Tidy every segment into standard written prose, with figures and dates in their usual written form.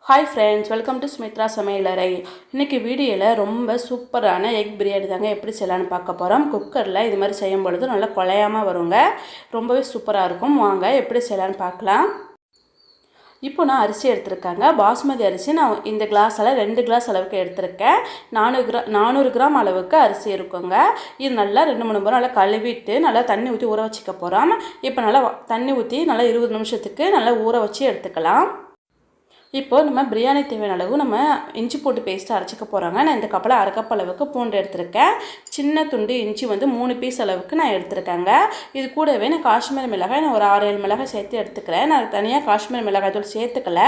Hi friends, welcome to Sumitra சமையலறை. இன்றைக்கி வீடியோவில் ரொம்ப சூப்பரான எக் பிரியாணி தாங்க எப்படி செய்யலான்னு பார்க்க போகிறோம். குக்கரில் இது மாதிரி செய்யும் பொழுது நல்லா குழையாமல் வருங்க. ரொம்பவே சூப்பராக இருக்கும். வாங்க எப்படி செய்யலான்னு பார்க்கலாம். இப்போ நான் அரிசி எடுத்திருக்கேங்க. பாஸ்மதி அரிசி நான் இந்த கிளாஸில் 2 கிளாஸ் அளவுக்கு எடுத்திருக்கேன். 400 கிராம் அளவுக்கு அரிசி இருக்குங்க. இது நல்லா 2-3 முறை நல்லா கழுவிட்டு நல்லா தண்ணி ஊற்றி ஊற வச்சுக்க போகிறோம். இப்போ நல்லா தண்ணி ஊற்றி நல்லா 20 நிமிஷத்துக்கு நல்லா ஊற வச்சு எடுத்துக்கலாம். இப்போது நம்ம பிரியாணி தேவையான அளவு நம்ம இஞ்சி போட்டு பேஸ்ட்டு அரைச்சிக்க போகிறாங்க. நான் இந்த கப்பில் 1/2 கப் அளவுக்கு பூண்டு எடுத்திருக்கேன். சின்ன துண்டு இஞ்சி 3 பீஸ் அளவுக்கு நான் எடுத்திருக்கேங்க. இது கூடவே நான் காஷ்மீர் மிளகாய் நான் ஒரு 6-7 மிளகாய் சேர்த்து எடுத்துக்கிறேன். நான் தனியாக காஷ்மீர் மிளகாய் தூள் சேர்த்துக்கல.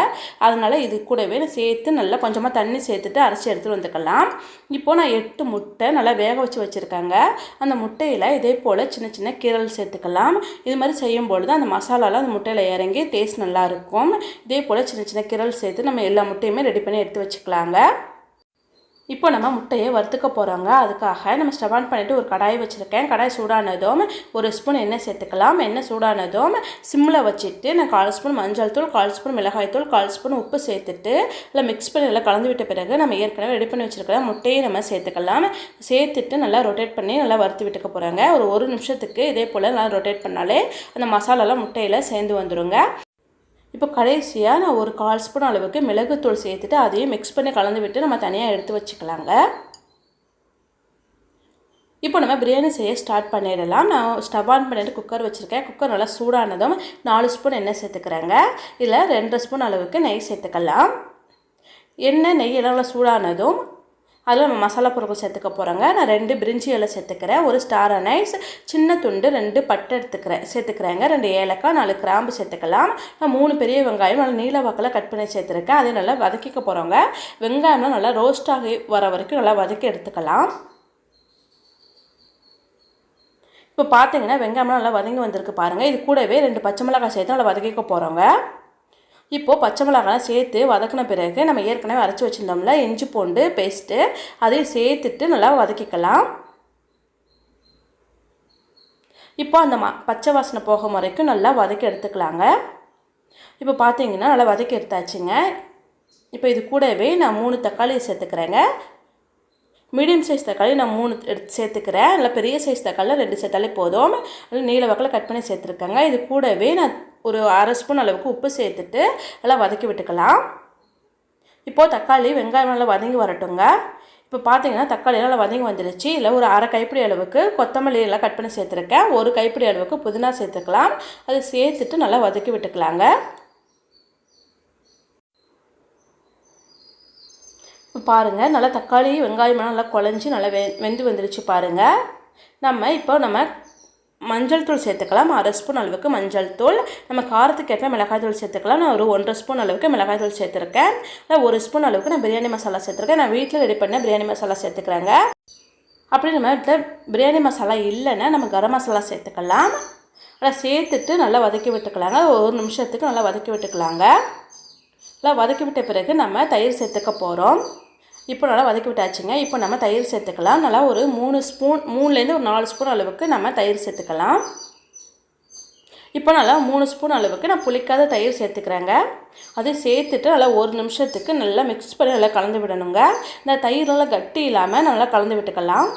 அதனால் இது கூடவே நான் சேர்த்து நல்லா கொஞ்சமாக தண்ணி சேர்த்துட்டு அரைச்சி எடுத்துகிட்டு வந்துக்கலாம். இப்போது நான் 8 முட்டை நல்லா வேக வச்சுருக்காங்க. அந்த முட்டையில் இதே போல் சின்ன சின்ன கீரல் சேர்த்துக்கலாம். இது மாதிரி செய்யும்பொழுது அந்த மசாலாலாம் அந்த முட்டையில் இறங்கி டேஸ்ட் நல்லாயிருக்கும். இதே போல் சின்ன சின்ன கீரல் சேர்த்து நம்ம எல்லா முட்டையுமே ரெடி பண்ணி எடுத்து வச்சுக்கலாங்க. இப்போ நம்ம முட்டையை வறுத்துக்க போகிறோங்க. அதுக்காக நம்ம ஸ்டவ் ஆன் பண்ணிவிட்டு ஒரு கடாய் வச்சுருக்கேன். கடாய் சூடானதும் 1 ஸ்பூன் எண்ணெய் சேர்த்துக்கலாம். எண்ணெய் சூடானதும் சிம்மில் வச்சுட்டு நான் 1/4 ஸ்பூன் மஞ்சள் தூள், 1/4 ஸ்பூன் மிளகாய் தூள், 1/4 ஸ்பூன் உப்பு சேர்த்துட்டு நல்லா மிக்ஸ் பண்ணி நல்லா கலந்து விட்ட பிறகு நம்ம ஏற்கனவே ரெடி பண்ணி வச்சுருக்கிற முட்டையை நம்ம சேர்த்துக்கலாம். சேர்த்துட்டு நல்லா ரொட்டேட் பண்ணி நல்லா வறுத்து விட்டுக்க போகிறாங்க. ஒரு நிமிஷத்துக்கு இதே போல் நல்லா ரொட்டேட் பண்ணாலே அந்த மசாலாலாம் முட்டையில் சேர்ந்து வந்துடுங்க. இப்போ கடைசியாக நான் ஒரு 1/4 ஸ்பூன் அளவுக்கு மிளகுத்தூள் சேர்த்துட்டு அதையும் மிக்ஸ் பண்ணி கலந்து விட்டு நம்ம தனியாக எடுத்து வச்சுக்கலாங்க. இப்போ நம்ம பிரியாணி செய்ய ஸ்டார்ட் பண்ணிடலாம். நான் ஸ்டவ் ஆன் பண்ணிவிட்டு குக்கர் வச்சுருக்கேன். குக்கர் நல்லா சூடானதும் 4 ஸ்பூன் எண்ணெய் சேர்த்துக்கிறேங்க. இதில் 2 ஸ்பூன் அளவுக்கு நெய் சேர்த்துக்கலாம். எண்ணெய் நெய் எல்லாம் நல்லா சூடானதும் அதில் நம்ம மசாலா பொருட்கள் சேர்த்துக்க போகிறோங்க. நான் 2 பிரிஞ்சி இலை சேர்த்துக்கிறேன், 1 ஸ்டார் அனைஸ், சின்ன துண்டு 2 பட்டை சேர்த்துக்கிறேங்க, 2 ஏலக்காய், 4 கிராம்பு சேர்த்துக்கலாம். நான் 3 பெரிய வெங்காயம் நல்லா நீல வாக்கில் கட் பண்ணி சேர்த்துருக்கேன். அதை நல்லா வதக்கிக்க போகிறோங்க. வெங்காயம்லாம் நல்லா ரோஸ்ட் ஆகி வர வரைக்கும் நல்லா வதக்கி எடுத்துக்கலாம். இப்போ பார்த்தீங்கன்னா வெங்காயம்லாம் நல்லா வதங்கி வந்திருக்கு பாருங்கள். இது கூடவே 2 பச்சை மிளகாய் சேர்த்து நல்லா வதக்கிக்க போகிறோங்க. இப்போது பச்சை மிளகாய் சேர்த்து வதக்கின பிறகு நம்ம ஏற்கனவே அரைச்சி வச்சுருந்தோம்ல இஞ்சி பூண்டு பேஸ்ட்டு அதையும் சேர்த்துட்டு நல்லா வதக்கிக்கலாம். இப்போ அந்த பச்சை வாசனை போக வரைக்கும் நல்லா வதக்கி எடுத்துக்கலாங்க. இப்போ பார்த்தீங்கன்னா நல்லா வதக்கி எடுத்தாச்சுங்க. இப்போ இது கூடவே நான் 3 தக்காளி சேர்த்துக்கிறேங்க. மீடியம் சைஸ் தக்காளி நான் 3 எடுத்து சேர்த்துக்கிறேன். நல்லா பெரிய சைஸ் தக்காளி 2 சேர்த்தாலே போதும். நல்லா நீல வாக்கில் கட் பண்ணி சேர்த்துருக்கேங்க. இது கூடவே நான் ஒரு 1/2 ஸ்பூன் அளவுக்கு உப்பு சேர்த்துட்டு நல்லா வதக்கி விட்டுக்கலாம். இப்போது தக்காளி வெங்காயம் நல்லா வதங்கி வரட்டுங்க. இப்போ பார்த்தீங்கன்னா தக்காளி நல்லா வதங்கி வந்துடுச்சு. இல்லை ஒரு 1/2 கைப்பிடி அளவுக்கு கொத்தமல்லி எல்லாம் கட் பண்ணி சேர்த்துருக்கேன். 1 கைப்பிடி அளவுக்கு புதினா சேர்த்துக்கலாம். அதை சேர்த்துட்டு நல்லா வதக்கி விட்டுக்கலாங்க. இப்போ பாருங்கள் நல்லா தக்காளி வெங்காயமெல்லாம் நல்லா குழஞ்சி நல்லா வெந்து வந்துடுச்சு பாருங்கள். நம்ம மஞ்சள் தூள் சேர்த்துக்கலாம். 1/2 ஸ்பூன் அளவுக்கு மஞ்சள் தூள். நம்ம காரத்துக்கு ஏற்ற மிளகாய் தூள் சேர்த்துக்கலாம். நான் ஒரு 1/2 ஸ்பூன் அளவுக்கு மிளகாய் தூள் சேர்த்துருக்கேன். நான் 1 ஸ்பூன் அளவுக்கு நான் பிரியாணி மசாலா சேர்த்துருக்கேன். நான் வீட்டில் ரெடி பண்ண பிரியாணி மசாலா சேர்த்துக்கிறேங்க. அப்படி நம்ம வீட்டில் பிரியாணி மசாலா இல்லைன்னா நம்ம கரம் மசாலா சேர்த்துக்கலாம். நல்லா சேர்த்துட்டு நல்லா வதக்கி விட்டுக்கலாங்க. 1 நிமிஷத்துக்கு நல்லா வதக்கி விட்டுக்கலாங்க. நல்லா வதக்கி விட்ட பிறகு நம்ம தயிர் சேர்த்துக்க போகிறோம். இப்போ நல்லா வதக்கி விட்டாச்சுங்க. இப்போ நம்ம தயிர் சேர்த்துக்கலாம். நல்லா ஒரு 3லேருந்து ஒரு 4 ஸ்பூன் அளவுக்கு நம்ம தயிர் சேர்த்துக்கலாம். இப்போ நல்லா 3 ஸ்பூன் அளவுக்கு நான் புளிக்காத தயிர் சேர்த்துக்கிறேங்க. அதை சேர்த்துட்டு நல்லா 1 நிமிஷத்துக்கு நல்லா மிக்ஸ் பண்ணி நல்லா கலந்து விடணுங்க. இந்த தயிர் நல்லா கட்டி இல்லாமல் நல்லா கலந்து விட்டுக்கலாம்.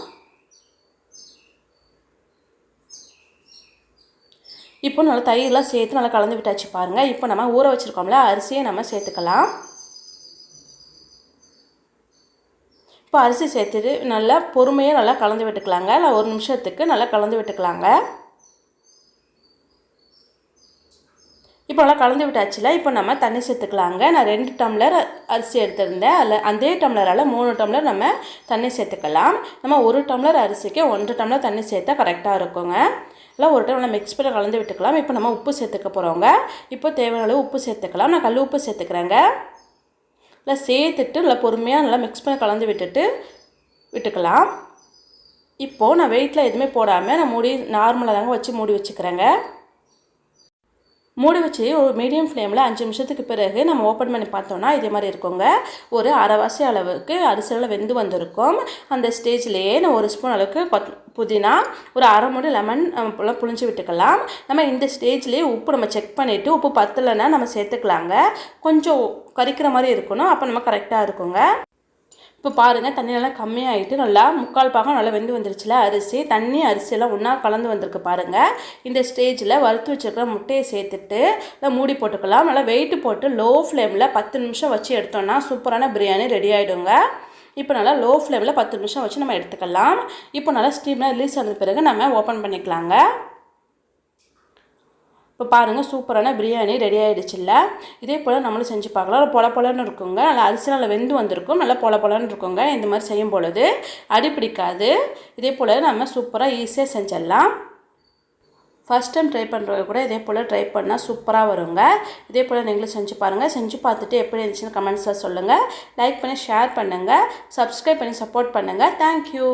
இப்போ நல்லா தயிரெலாம் சேர்த்து நல்லா கலந்து விட்டாச்சு பாருங்கள். இப்போ நம்ம ஊற வச்சுருக்கோம்ல அரிசியை நம்ம சேர்த்துக்கலாம். இப்போ அரிசி சேர்த்துட்டு நல்லா பொறுமையாக நல்லா கலந்து விட்டுக்கலாங்க. நான் 1 நிமிஷத்துக்கு நல்லா கலந்து விட்டுக்கலாங்க. இப்போ நல்லா கலந்து விட்டாச்சுல. இப்போ நம்ம தண்ணி சேர்த்துக்கலாங்க. நான் 2 டம்ளர் அரிசி எடுத்திருந்தேன். அதில் அதே டம்ளரால் 3 டம்ளர் நம்ம தண்ணி சேர்த்துக்கலாம். நம்ம 1 டம்ளர் அரிசிக்கு 1 டம்ளர் தண்ணி சேர்த்தா கரெக்டாக இருக்குங்க. எல்லாம் ஒரு டைம் நல்லா மிக்ஸ் பண்ணி கலந்து விட்டுக்கலாம். இப்போ நம்ம உப்பு சேர்த்துக்க போகிறோங்க. இப்போ தேவையான அளவு உப்பு சேர்த்துக்கலாம். நான் கல் உப்பு சேர்த்துக்கிறேங்க. நல்லா சேர்த்துட்டு நல்லா பொறுமையாக நல்லா மிக்ஸ் பண்ணி கலந்து விட்டுக்கலாம். இப்போது நான் வெயிட்டில் எதுவுமே போடாமல் நான் நார்மலாக தாங்க வச்சு மூடி வச்சுக்கிறேங்க. மூடி வச்சு ஒரு மீடியம் ஃப்ளேமில் 5 நிமிஷத்துக்கு பிறகு நம்ம ஓப்பன் பண்ணி பார்த்தோன்னா இதே மாதிரி இருக்குங்க. ஒரு அரைவாசி அளவுக்கு அரிசியில் வெந்து வந்திருக்கும். அந்த ஸ்டேஜ்லேயே நான் 1 ஸ்பூன் அளவுக்கு புதினா, ஒரு அரை மூடி லெமன் போல் புழிஞ்சு விட்டுக்கலாம். நம்ம இந்த ஸ்டேஜ்லேயே உப்பு நம்ம செக் பண்ணிவிட்டு உப்பு பத்தலைன்னா நம்ம சேர்த்துக்கலாங்க. கொஞ்சம் கரிக்கிற மாதிரி இருக்கணும், அப்போ நம்ம கரெக்டாக இருக்குங்க. இப்போ பாருங்கள், தண்ணி நல்லா கம்மியாகிட்டு நல்லா 3/4 பாகம் நல்லா வெந்து வந்துருச்சுல அரிசி. தண்ணி அரிசியெல்லாம் ஒன்றா கலந்து வந்திருக்கு பாருங்கள். இந்த ஸ்டேஜில் வறுத்து வச்சுருக்கிற முட்டையை சேர்த்துட்டு நல்லா மூடி போட்டுக்கலாம். நல்லா வெயிட்டு போட்டு லோ ஃப்ளேமில் 10 நிமிஷம் வச்சு எடுத்தோன்னா சூப்பரான பிரியாணி ரெடி ஆகிடுங்க. இப்போ நல்லா லோ ஃப்ளேமில் 10 நிமிஷம் வச்சு நம்ம எடுத்துக்கலாம். இப்போ நல்லா ஸ்டீம்லாம் ரிலீஸ் ஆனது பிறகு நம்ம ஓப்பன் பண்ணிக்கலாங்க. இப்போ பாருங்கள், சூப்பரான பிரியாணி ரெடி ஆகிடுச்சுல்ல. இதே போல் நம்மளும் செஞ்சு பார்க்கலாம். பொல பொலன்னு இருக்குங்க. நல்லா அரிசி நல்லா வெந்து வந்திருக்கும். நல்லா பொல பொலன்னு இருக்குங்க. இந்த மாதிரி செய்யும் பொழுது அடி பிடிக்காது. இதே போல் நம்ம சூப்பராக ஈஸியாக செஞ்சிடலாம். ஃபஸ்ட் டைம் ட்ரை பண்ணுறவங்க கூட இதே போல் ட்ரை பண்ணால் சூப்பராக வருங்க. இதே போல் நீங்களும் செஞ்சு பாருங்கள். செஞ்சு பார்த்துட்டு எப்படி இருந்துச்சுன்னு கமெண்ட்ஸில் சொல்லுங்கள். லைக் பண்ணி ஷேர் பண்ணுங்கள். சப்ஸ்கிரைப் பண்ணி சப்போர்ட் பண்ணுங்கள். தேங்க்யூ.